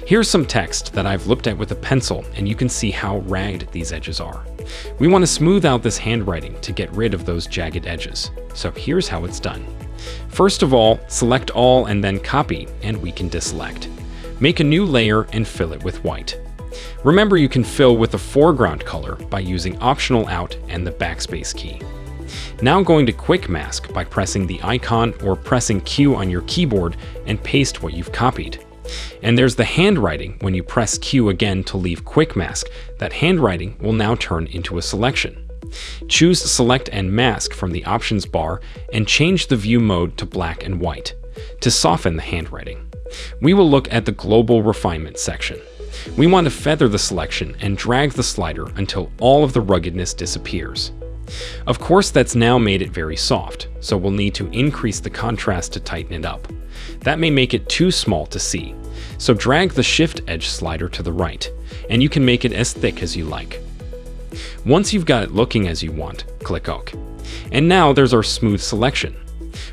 Here's some text that I've looked at with a pencil, and you can see how ragged these edges are. We want to smooth out this handwriting to get rid of those jagged edges. So here's how it's done. First of all, select all and then copy, and we can deselect. Make a new layer and fill it with white. Remember, you can fill with a foreground color by using Optional Out and the backspace key. Now going to Quick Mask by pressing the icon or pressing Q on your keyboard and paste what you've copied. And there's the handwriting. When you press Q again to leave Quick Mask, that handwriting will now turn into a selection. Choose Select and Mask from the options bar and change the view mode to black and white to soften the handwriting. We will look at the Global Refinement section. We want to feather the selection and drag the slider until all of the ruggedness disappears. Of course, that's now made it very soft, so we'll need to increase the contrast to tighten it up. That may make it too small to see, so drag the Shift Edge slider to the right, and you can make it as thick as you like. Once you've got it looking as you want, click OK. And now there's our smooth selection.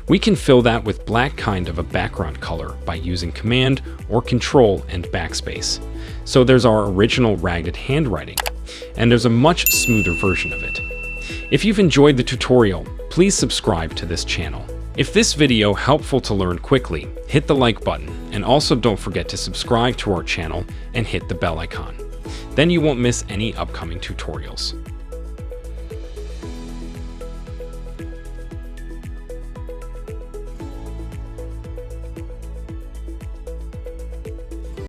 We can fill that with black kind of a background color by using Command or Control and Backspace. So there's our original ragged handwriting, and there's a much smoother version of it. If you've enjoyed the tutorial, please subscribe to this channel. If this video helpful to learn quickly, hit the like button, and also don't forget to subscribe to our channel and hit the bell icon. Then you won't miss any upcoming tutorials.